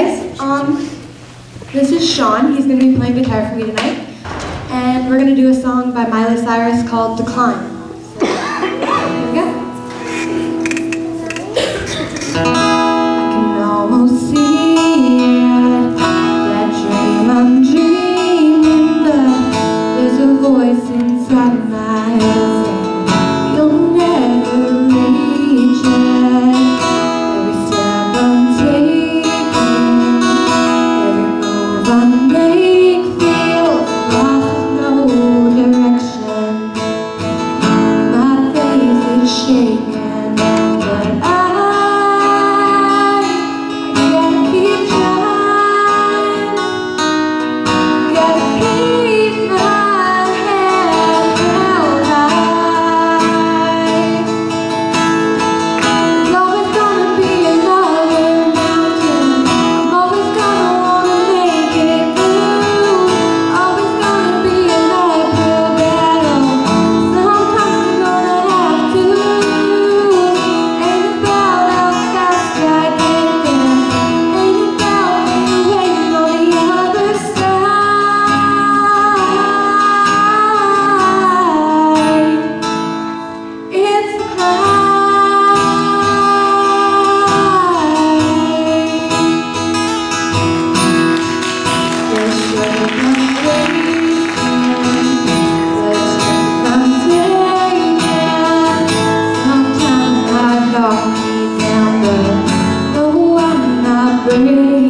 guys. This is Sean. He's going to be playing guitar for me tonight. And we're going to do a song by Miley Cyrus called Decline. So, here we go. I can almost see it, that dream I'm dreaming, but there's a voice inside my head saying you'll never reach it. Every step I'm taking, every move I make feels lost with no direction. My faith is shaking, but break.